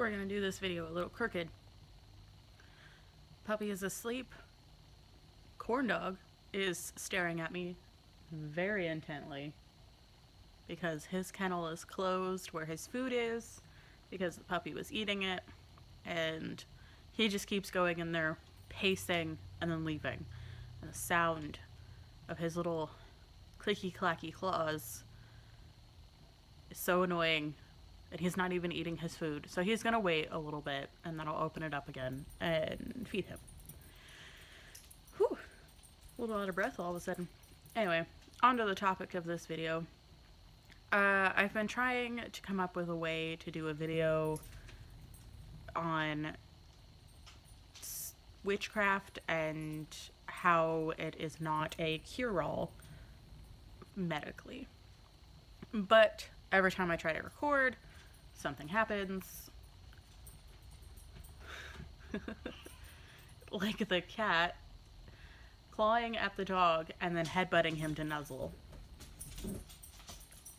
We're gonna do this video a little crooked. Puppy is asleep. Corn dog is staring at me very intently because his kennel is closed where his food is because the puppy was eating it, and he just keeps going in there, pacing and then leaving. And the sound of his little clicky clacky claws is so annoying, and he's not even eating his food. So he's gonna wait a little bit, and then I'll open it up again and feed him. Whew, a little out of breath all of a sudden. Anyway, on to the topic of this video. I've been trying to come up with a way to do a video on witchcraft and how it is not a cure-all medically. But every time I try to record, something happens. Like the cat clawing at the dog and then headbutting him to nuzzle.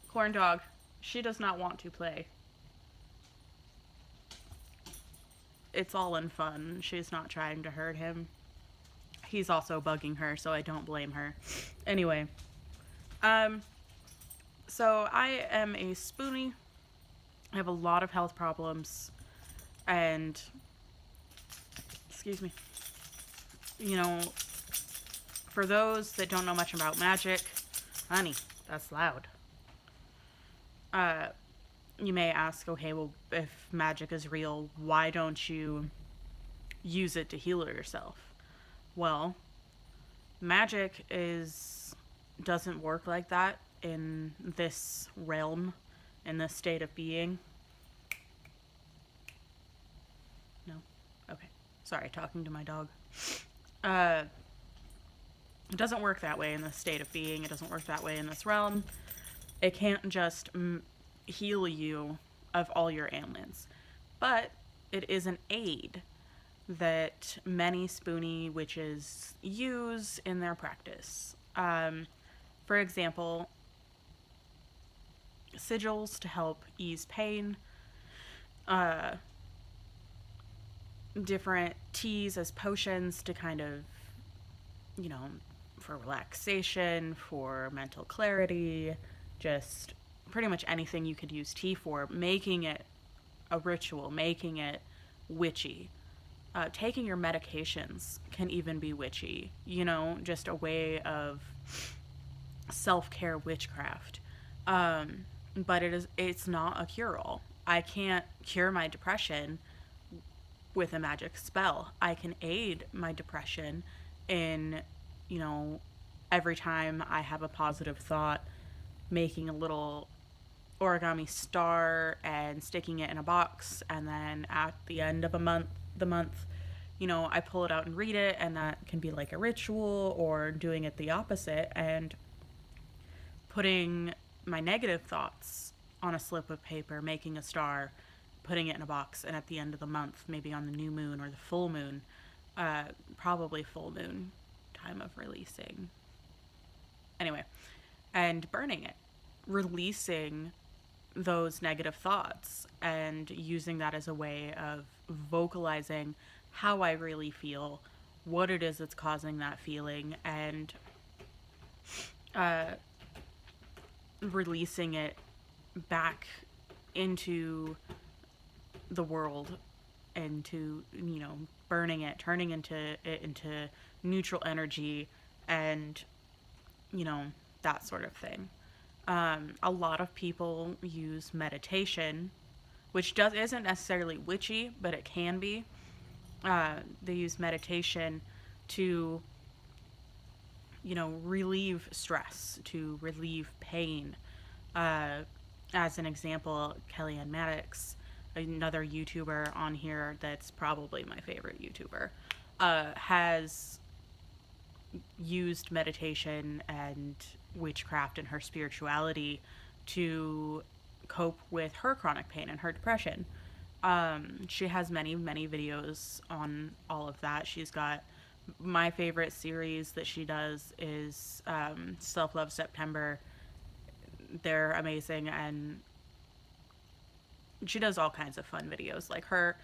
Corn dog, she does not want to play. It's all in fun. She's not trying to hurt him. He's also bugging her, so I don't blame her. Anyway, so I am a spoonie. I have a lot of health problems, and excuse me, you know, for those that don't know much about magic, honey, that's loud. You may ask, okay, well, if magic is real, why don't you use it to heal yourself? Well, magic doesn't work like that in this realm, in this state of being. No? Okay. Sorry, talking to my dog. It doesn't work that way in this state of being. It doesn't work that way in this realm. It can't just heal you of all your ailments. But it is an aid that many spoonie witches use in their practice. For example, sigils to help ease pain, different teas as potions to kind of, you know, for relaxation, for mental clarity, just pretty much anything you could use tea for, making it a ritual, making it witchy. Taking your medications can even be witchy, you know, just a way of self-care witchcraft. But it's not a cure-all. I can't cure my depression with a magic spell. I can aid my depression in, you know, every time I have a positive thought, making a little origami star and sticking it in a box, and then at the end of the month, you know, I pull it out and read it, and that can be like a ritual, or doing it the opposite and putting my negative thoughts on a slip of paper, making a star, putting it in a box, and at the end of the month, maybe on the new moon or the full moon, probably full moon time of releasing. Anyway, and burning it, releasing those negative thoughts and using that as a way of vocalizing how I really feel, what it is that's causing that feeling, and releasing it back into the world, into, you know, burning it, turning it into neutral energy, and, you know, that sort of thing. A lot of people use meditation, which isn't necessarily witchy, but it can be. They use meditation to, you know, relieve stress, to relieve pain. As an example, Kellyanne Maddox, another YouTuber on here that's probably my favorite YouTuber, has used meditation and witchcraft and her spirituality to cope with her chronic pain and her depression. She has many videos on all of that. She's got, my favorite series that she does is Self-Love September. They're amazing, and she does all kinds of fun videos, like her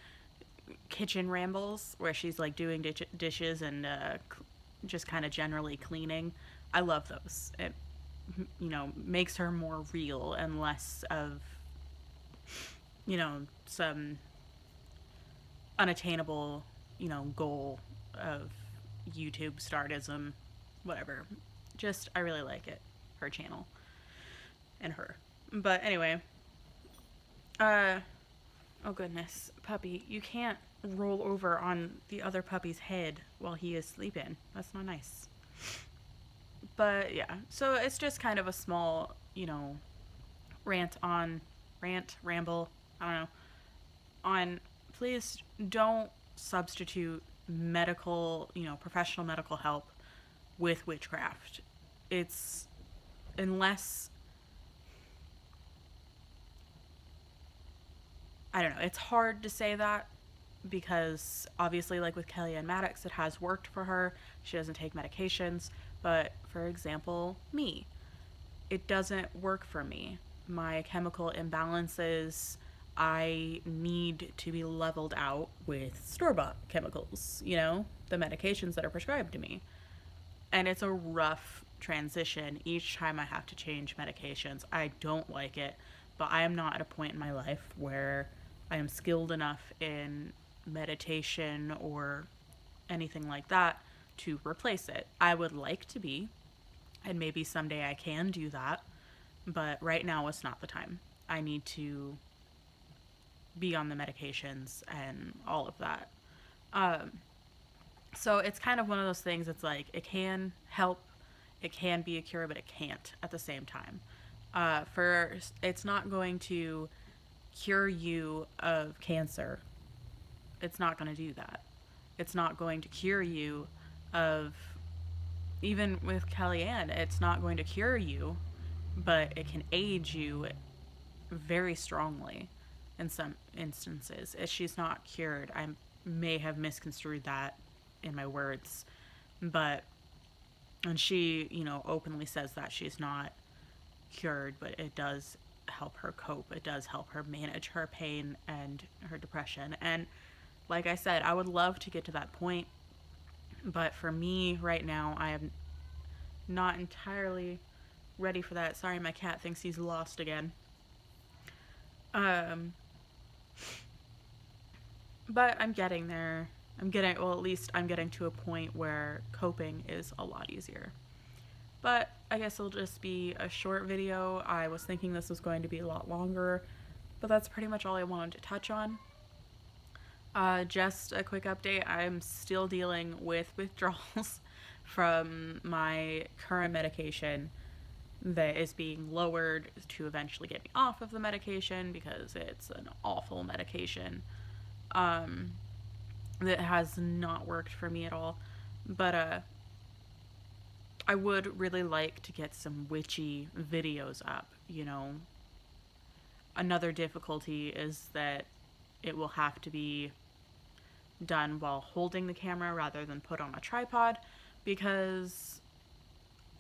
kitchen rambles where she's like doing dishes and just kind of generally cleaning. I love those. It, you know, makes her more real and less of, you know, some unattainable, you know, goal of YouTube stardom, whatever. Just, I really like it. Her channel. And her. But anyway. Oh goodness. Puppy, you can't roll over on the other puppy's head while he is sleeping. That's not nice. But yeah. So it's just kind of a small, you know, ramble, I don't know, on please don't substitute medical, you know, professional medical help with witchcraft. It's, unless, I don't know, it's hard to say that because obviously, like with Kellyanne Maddox, it has worked for her. She doesn't take medications. But for example, me, it doesn't work for me. My chemical imbalances, I need to be leveled out with store bought chemicals, you know, the medications that are prescribed to me. And it's a rough transition each time I have to change medications. I don't like it, but I am not at a point in my life where I am skilled enough in meditation or anything like that to replace it. I would like to be, and maybe someday I can do that, but right now it's not the time. I need to be on the medications and all of that. Um, so it's kind of one of those things. It's like it can help, it can be a cure, but it can't at the same time. For it's not going to cure you of cancer. It's not going to do that. It's not going to cure you of, even with Kellyanne, it's not going to cure you, but it can aid you very strongly in some instances. If she's not cured, I may have misconstrued that in my words, but, and she, you know, openly says that she's not cured, but it does help her cope. It does help her manage her pain and her depression. And like I said, I would love to get to that point, but for me right now, I am not entirely ready for that. Sorry, my cat thinks he's lost again. Um, but I'm getting there. Well, at least I'm getting to a point where coping is a lot easier. But I guess it'll just be a short video. I was thinking this was going to be a lot longer, but that's pretty much all I wanted to touch on. Just a quick update. I'm still dealing with withdrawals from my current medication that is being lowered to eventually get me off of the medication because it's an awful medication that has not worked for me at all. But I would really like to get some witchy videos up, you know. Another difficulty is that it will have to be done while holding the camera rather than put on a tripod because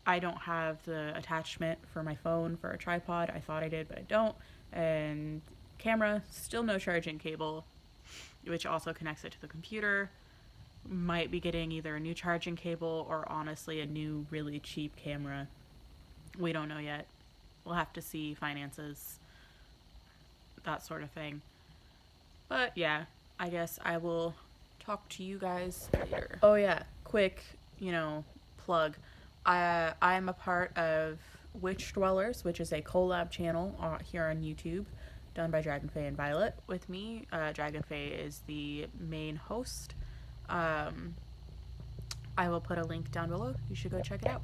I don't have the attachment for my phone for a tripod. I thought I did, but I don't. And camera, still no charging cable, which also connects it to the computer. Might be getting either a new charging cable or honestly a new really cheap camera. We don't know yet. We'll have to see finances, that sort of thing. But yeah, I guess I will talk to you guys later. Oh yeah, quick, you know, plug. I'm a part of Witch Dwellers, which is a collab channel here on YouTube done by Dragonfae and Violet with me. Dragonfae is the main host. I will put a link down below. You should go check it out.